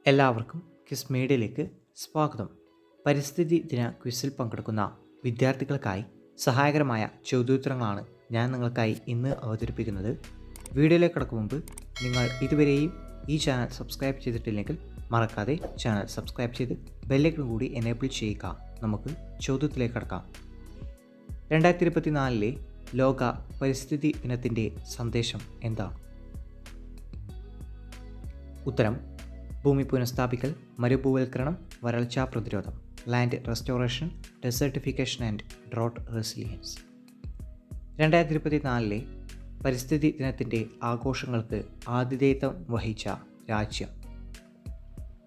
എല്ലാവർക്കും ക്വിസ് മീഡിയയിലേക്ക് സ്വാഗതം. പരിസ്ഥിതി ദിന ക്വിസിൽ പങ്കെടുക്കുന്ന വിദ്യാർത്ഥികൾക്കായി സഹായകരമായ ചോദ്യോത്തരങ്ങളാണ് ഞാൻ നിങ്ങൾക്കായി ഇന്ന് അവതരിപ്പിക്കുന്നത്. വീഡിയോയിലേക്ക് കടക്കും മുമ്പ് നിങ്ങൾ ഇതുവരെയും ഈ ചാനൽ സബ്സ്ക്രൈബ് ചെയ്തിട്ടില്ലെങ്കിൽ മറക്കാതെ ചാനൽ സബ്സ്ക്രൈബ് ചെയ്ത് ബെല്ലൈക്കൺ കൂടി എനേബിൾ ചെയ്യുക. നമുക്ക് ചോദ്യത്തിലേക്ക് കടക്കാം. 2024 ലോക പരിസ്ഥിതി ദിനത്തിൻ്റെ സന്ദേശം എന്താണ്? ഉത്തരം: ഭൂമി പുനഃസ്ഥാപിക്കൽ, മരുഭൂവൽക്കരണം, വരൾച്ചാ പ്രതിരോധം, land restoration, desertification and drought resilience. 2024 പരിസ്ഥിതി ദിനത്തിൻ്റെ ആഘോഷങ്ങൾക്ക് ആതിഥേയത്വം വഹിച്ച രാജ്യം?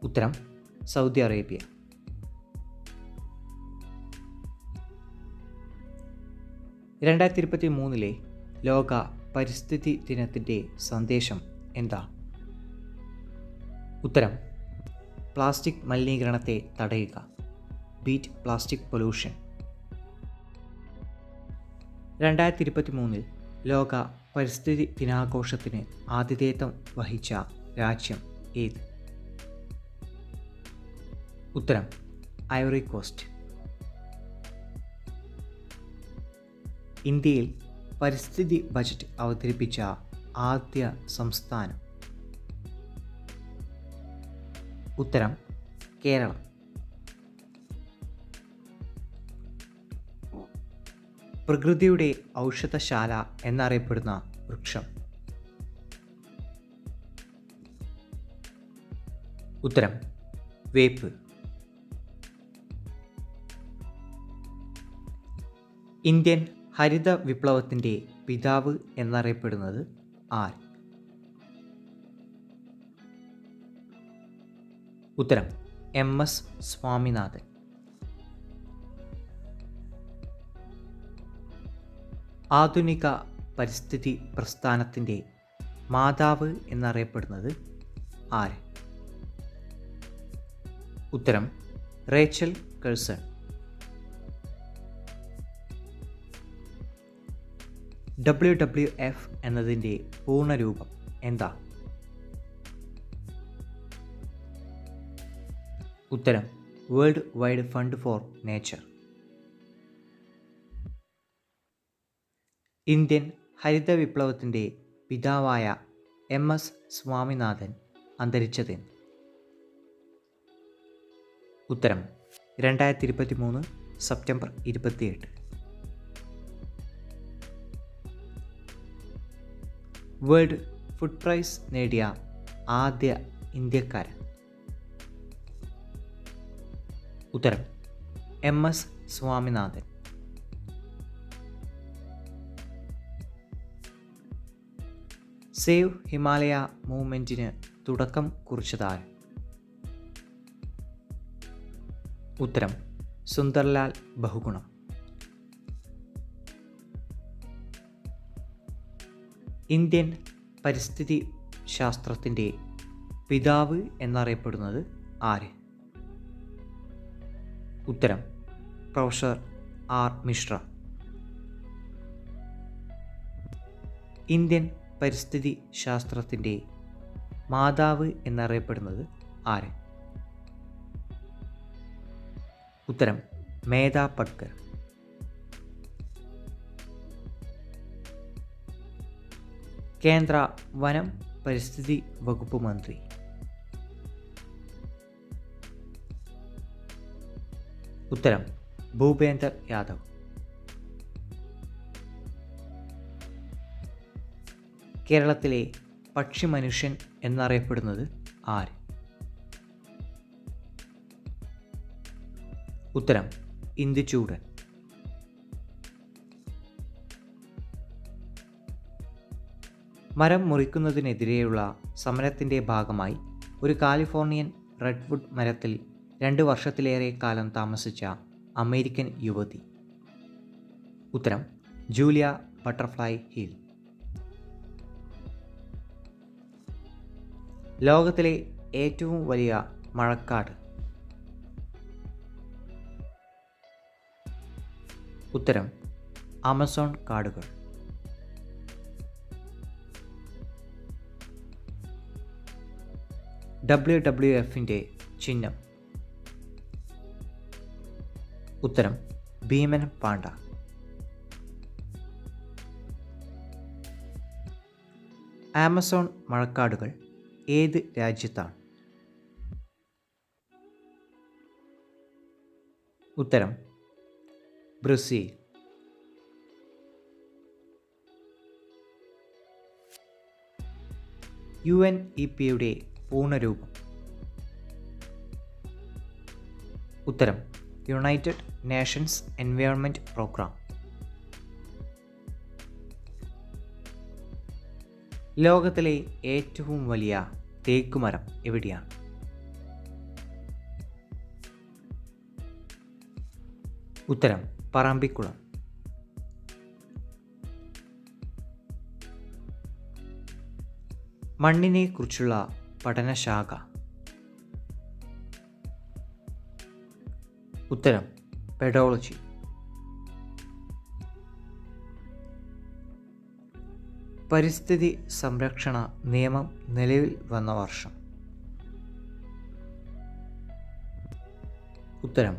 ഉത്തരം: സൗദി അറേബ്യ. 2023 ലോക പരിസ്ഥിതി ദിനത്തിൻ്റെ സന്ദേശം എന്താ? ഉത്തരം: പ്ലാസ്റ്റിക് മലിനീകരണത്തെ തടയുക, ബീറ്റ് പ്ലാസ്റ്റിക് പൊല്യൂഷൻ. 2023 ലോക പരിസ്ഥിതി ദിനാഘോഷത്തിന് ആതിഥേയത്വം വഹിച്ച രാജ്യം ഏത്? ഉത്തരം: ഐവറി കോസ്റ്റ്. ഇന്ത്യയിൽ പരിസ്ഥിതി ബജറ്റ് അവതരിപ്പിച്ച ആദ്യ സംസ്ഥാനം? ഉത്തരം: കേരളം. പ്രകൃതിയുടെ ഔഷധശാല എന്നറിയപ്പെടുന്ന വൃക്ഷം? ഉത്തരം: വേപ്പ്. ഇന്ത്യൻ ഹരിത വിപ്ലവത്തിൻ്റെ പിതാവ് എന്നറിയപ്പെടുന്നത് ആര്? ഉത്തരം: MS സ്വാമിനാഥൻ. ആധുനിക പരിസ്ഥിതി പ്രസ്ഥാനത്തിൻ്റെ മാതാവ് എന്നറിയപ്പെടുന്നത് ആര്? ഉത്തരം: റേച്ചൽ കഴ്സൺ. WWF എന്നതിൻ്റെ പൂർണ്ണരൂപം എന്താ? ഉത്തരം: world wide fund for nature. Indian ഹരിത വിപ്ലവത്തിൻ്റെ പിതാവായ MS സ്വാമിനാഥൻ അന്തരിച്ചതെന്ന്? ഉത്തരം: 2023 സെപ്റ്റംബർ 28. വേൾഡ് ഫുഡ് പ്രൈസ് നേടിയ ആദ്യ ഇന്ത്യക്കാരൻ? ഉത്തരം: MS സ്വാമിനാഥൻ. സേവ് ഹിമാലയ മൂവ്മെൻറ്റിന് തുടക്കം കുറിച്ചതാര്? ഉത്തരം: സുന്ദർലാൽ ബഹുഗുണം. ഇന്ത്യൻ പരിസ്ഥിതി ശാസ്ത്രത്തിൻ്റെ പിതാവ് എന്നറിയപ്പെടുന്നത് ആര്? ഉത്തരം: പ്രൊഫസർ R മിശ്ര. ഇന്ത്യൻ പരിസ്ഥിതി ശാസ്ത്രത്തിൻ്റെ മാതാവ് എന്നറിയപ്പെടുന്നത് ആര്? ഉത്തരം: മേധ പട്കർ. കേന്ദ്ര വനം പരിസ്ഥിതി വകുപ്പ് മന്ത്രി? ഉത്തരം: ഭൂപേന്ദർ യാദവ്. കേരളത്തിലെ പക്ഷി മനുഷ്യൻ എന്നറിയപ്പെടുന്നത് ആര്? ഉത്തരം: ഇന്ദുചൂടൻ. മരം മുറിക്കുന്നതിനെതിരെയുള്ള സമരത്തിൻ്റെ ഭാഗമായി ഒരു കാലിഫോർണിയൻ റെഡ്വുഡ് മരത്തിൽ 2 വർഷത്തിലേറെ കാലം താമസിച്ച അമേരിക്കൻ യുവതി? ഉത്തരം: ജൂലിയ ബട്ടർഫ്ലൈ ഹിൽ. ലോകത്തിലെ ഏറ്റവും വലിയ മഴക്കാട്? ഉത്തരം: ആമസോൺ കാടുകൾ. WWFിൻ്റെ ചിഹ്നം? ഉത്തരം ഭീമൻ പാണ്ട. ആമസോൺ മഴക്കാടുകൾ ഏത് രാജ്യത്താണ്? ഉത്തരം ബ്രസീൽ. UNEPയുടെ പൂർണ്ണരൂപം? ഉത്തരം യുണൈറ്റഡ് നേഷൻസ് എൻവയോൺമെൻറ്റ് പ്രോഗ്രാം. ലോകത്തിലെ ഏറ്റവും വലിയ തേക്കുമരം എവിടെയാണ്? ഉത്തരം പറമ്പിക്കുളം. മണ്ണിനെ കുറിച്ചുള്ള പഠനശാഖ? ഉത്തരം പെഡോളജി. പരിസ്ഥിതി സംരക്ഷണ നിയമം നിലവിൽ വന്ന വർഷം? ഉത്തരം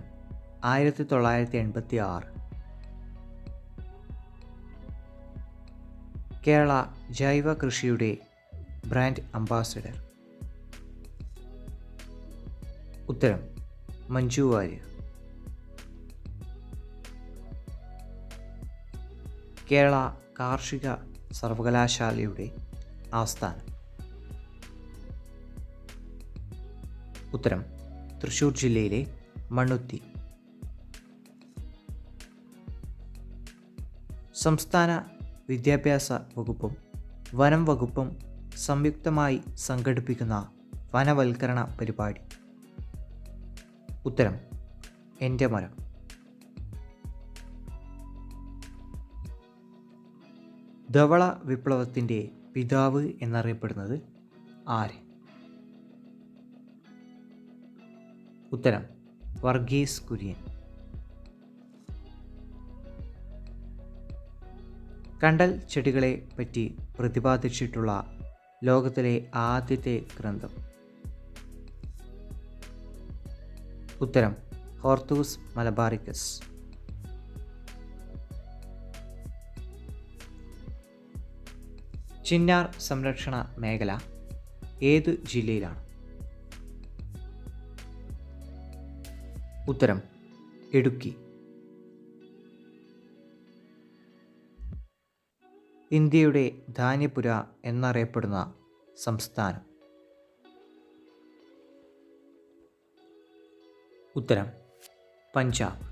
1986. കേരള ജൈവ കൃഷിയുടെ ബ്രാൻഡ് അംബാസിഡർ? ഉത്തരം മഞ്ജു വാര്യർ. കേരള കാർഷിക സർവകലാശാലയുടെ ആസ്ഥാനം? ഉത്തരം തൃശ്ശൂർ ജില്ലയിലെ മണ്ണുത്തി. സംസ്ഥാന വിദ്യാഭ്യാസ വകുപ്പും വനം വകുപ്പും സംയുക്തമായി സംഘടിപ്പിക്കുന്ന വനവൽക്കരണ പരിപാടി? ഉത്തരം എൻ്റെ മരം. ധവള വിപ്ലവത്തിൻ്റെ പിതാവ് എന്നറിയപ്പെടുന്നത് ആര്? ഉത്തരം വർഗീസ് കുര്യൻ. കണ്ടൽ ചെടികളെ പറ്റി പ്രതിപാദിച്ചിട്ടുള്ള ലോകത്തിലെ ആദ്യത്തെ ഗ്രന്ഥം? ഉത്തരം ഹോർത്തൂസ് മലബാറിക്കസ്. ചിന്നാർ സംരക്ഷണ മേഖല ഏത് ജില്ലയിലാണ്? ഉത്തരം ഇടുക്കി. ഇന്ത്യയുടെ ധാന്യപുര എന്നറിയപ്പെടുന്ന സംസ്ഥാനം? ഉത്തരം പഞ്ചാബ്.